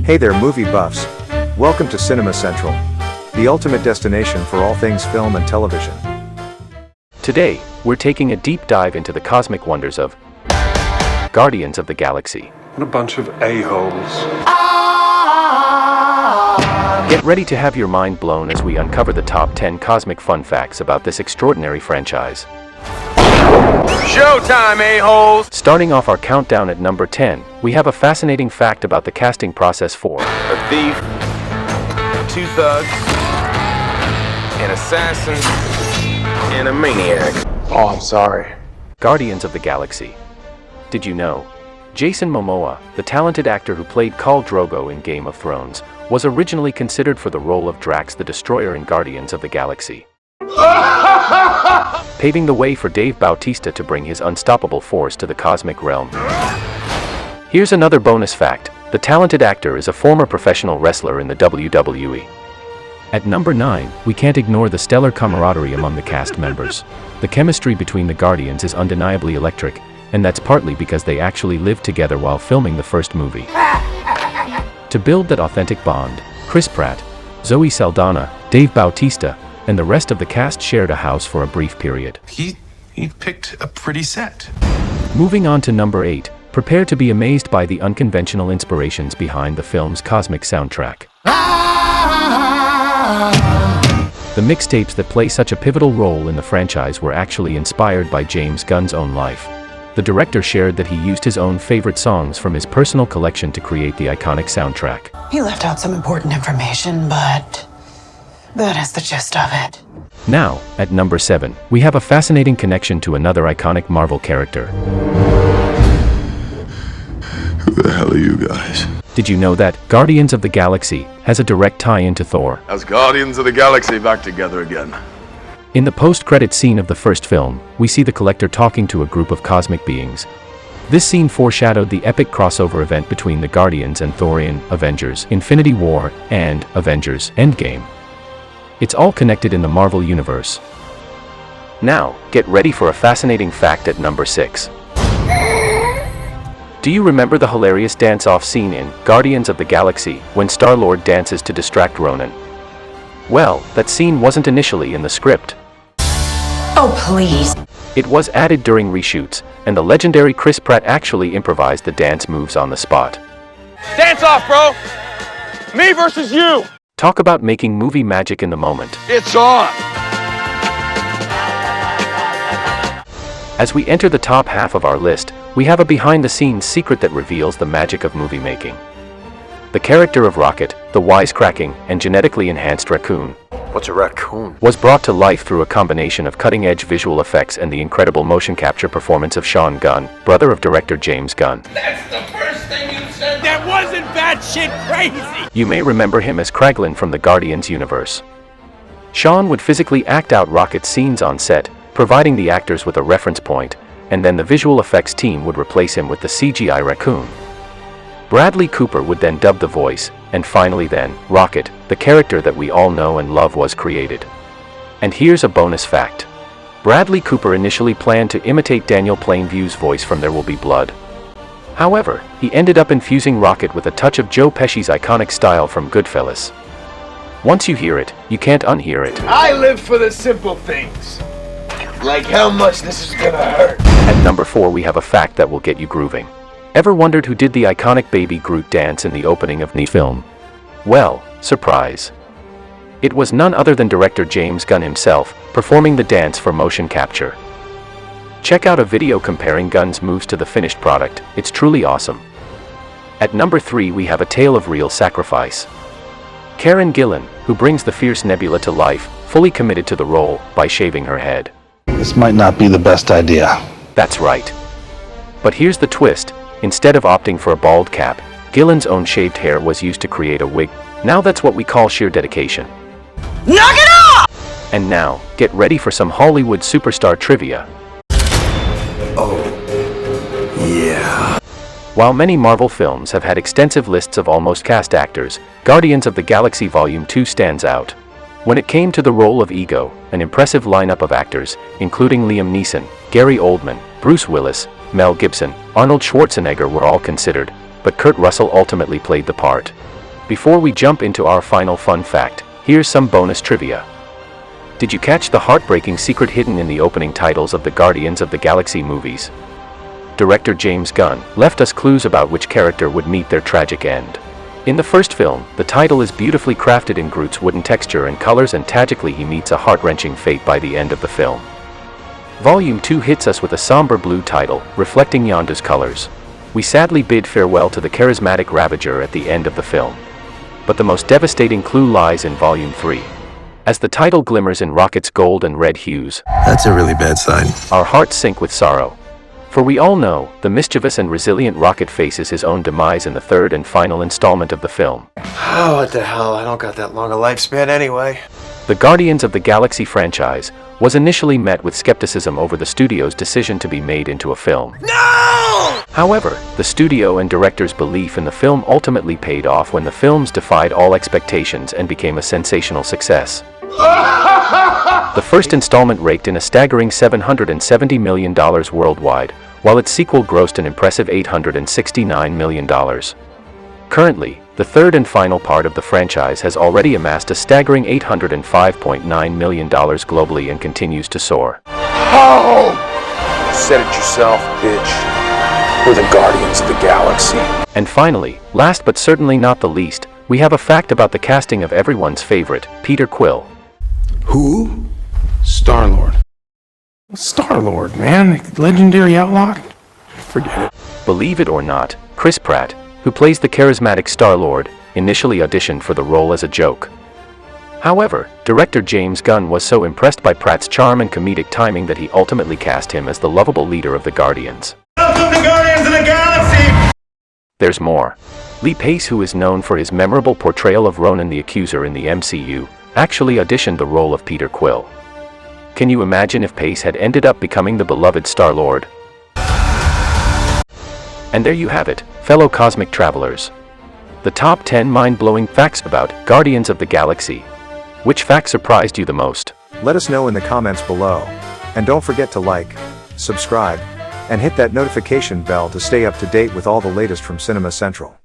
Hey there, movie buffs. Welcome to Cinema Central, the ultimate destination for all things film and television. Today, we're taking a deep dive into the cosmic wonders of Guardians of the Galaxy. What a bunch of a-holes. Get ready to have your mind blown as we uncover the top 10 cosmic fun facts about this extraordinary franchise. Showtime, a-holes! Starting off our countdown at number 10, we have a fascinating fact about the casting process for A thief, two thugs, an assassin, and a maniac. Oh, I'm sorry. Guardians of the Galaxy. Did you know? Jason Momoa, the talented actor who played Khal Drogo in Game of Thrones, was originally considered for the role of Drax the Destroyer in Guardians of the Galaxy, paving the way for Dave Bautista to bring his unstoppable force to the cosmic realm. Here's another bonus fact. The talented actor is a former professional wrestler in the WWE. At number 9, we can't ignore the stellar camaraderie among the cast members. The chemistry between the Guardians is undeniably electric, and that's partly because they actually lived together while filming the first movie. To build that authentic bond, Chris Pratt, Zoe Saldana, Dave Bautista, and the rest of the cast shared a house for a brief period. He picked a pretty set. Moving on to number 8, prepare to be amazed by the unconventional inspirations behind the film's cosmic soundtrack. The mixtapes that play such a pivotal role in the franchise were actually inspired by James Gunn's own life. The director shared that he used his own favorite songs from his personal collection to create the iconic soundtrack. He left out some important information, but that is the gist of it. Now, at number 7, we have a fascinating connection to another iconic Marvel character. Who the hell are you guys? Did you know that Guardians of the Galaxy has a direct tie-in to Thor? As Guardians of the Galaxy back together again. In the post-credit scene of the first film, we see the Collector talking to a group of cosmic beings. This scene foreshadowed the epic crossover event between the Guardians and Thor in Avengers: Infinity War and Avengers: Endgame. It's all connected in the Marvel Universe. Now, get ready for a fascinating fact at number 6. Do you remember the hilarious dance-off scene in Guardians of the Galaxy when Star-Lord dances to distract Ronan? Well, that scene wasn't initially in the script. Oh, please. It was added during reshoots, and the legendary Chris Pratt actually improvised the dance moves on the spot. Dance off, bro! Me versus you! Talk about making movie magic in the moment. It's on! As we enter the top half of our list, we have a behind-the-scenes secret that reveals the magic of movie making. The character of Rocket, the wisecracking and genetically enhanced raccoon, What's a raccoon? was brought to life through a combination of cutting-edge visual effects and the incredible motion capture performance of Sean Gunn, brother of director James Gunn. That's the first thing you said! That wasn't batshit crazy! You may remember him as Kraglin from the Guardians universe. Sean would physically act out Rocket's scenes on set, providing the actors with a reference point, and then the visual effects team would replace him with the CGI raccoon. Bradley Cooper would then dub the voice, and finally then, Rocket, the character that we all know and love, was created. And here's a bonus fact. Bradley Cooper initially planned to imitate Daniel Plainview's voice from There Will Be Blood. However, he ended up infusing Rocket with a touch of Joe Pesci's iconic style from Goodfellas. Once you hear it, you can't unhear it. I live for the simple things. Like how much this is gonna hurt. At number 4, we have a fact that will get you grooving. Ever wondered who did the iconic Baby Groot dance in the opening of the film? Well, surprise. It was none other than director James Gunn himself, performing the dance for motion capture. Check out a video comparing Gunn's moves to the finished product. It's truly awesome. At number 3, we have a tale of real sacrifice. Karen Gillan, who brings the fierce Nebula to life, fully committed to the role by shaving her head. This might not be the best idea. That's right. But here's the twist. Instead of opting for a bald cap, Gillan's own shaved hair was used to create a wig. Now that's what we call sheer dedication. Knock it off! And now, get ready for some Hollywood superstar trivia. Oh, yeah. While many Marvel films have had extensive lists of almost cast actors, Guardians of the Galaxy Volume 2 stands out. When it came to the role of Ego, an impressive lineup of actors, including Liam Neeson, Gary Oldman, Bruce Willis, Mel Gibson, Arnold Schwarzenegger were all considered, but Kurt Russell ultimately played the part. Before we jump into our final fun fact, here's some bonus trivia. Did you catch the heartbreaking secret hidden in the opening titles of the Guardians of the Galaxy movies? Director James Gunn left us clues about which character would meet their tragic end. In the first film, the title is beautifully crafted in Groot's wooden texture and colors, and tragically he meets a heart-wrenching fate by the end of the film. Volume 2 hits us with a somber blue title, reflecting Yondu's colors. We sadly bid farewell to the charismatic Ravager at the end of the film. But the most devastating clue lies in Volume 3. As the title glimmers in Rocket's gold and red hues, That's a really bad sign. our hearts sink with sorrow. For we all know, the mischievous and resilient Rocket faces his own demise in the third and final installment of the film. Oh, what the hell? I don't got that long a lifespan anyway. The Guardians of the Galaxy franchise was initially met with skepticism over the studio's decision to be made into a film. No! However, the studio and director's belief in the film ultimately paid off when the films defied all expectations and became a sensational success. The first installment raked in a staggering $770 million worldwide, while its sequel grossed an impressive $869 million. Currently, the third and final part of the franchise has already amassed a staggering $805.9 million globally and continues to soar. Oh! You said it yourself, bitch. We're the Guardians of the Galaxy. And finally, last but certainly not the least, we have a fact about the casting of everyone's favorite, Peter Quill. Who? Star-Lord. Star-Lord, man. Legendary outlaw? Forget it. Believe it or not, Chris Pratt, who plays the charismatic Star-Lord, initially auditioned for the role as a joke. However, director James Gunn was so impressed by Pratt's charm and comedic timing that he ultimately cast him as the lovable leader of the Guardians. Welcome to Guardians of the Galaxy! There's more. Lee Pace, who is known for his memorable portrayal of Ronan the Accuser in the MCU, actually auditioned the role of Peter Quill. Can you imagine if Pace had ended up becoming the beloved Star-Lord? And there you have it, fellow cosmic travelers. The top 10 mind-blowing facts about Guardians of the Galaxy. Which fact surprised you the most? Let us know in the comments below. And don't forget to like, subscribe, and hit that notification bell to stay up to date with all the latest from Cinema Central.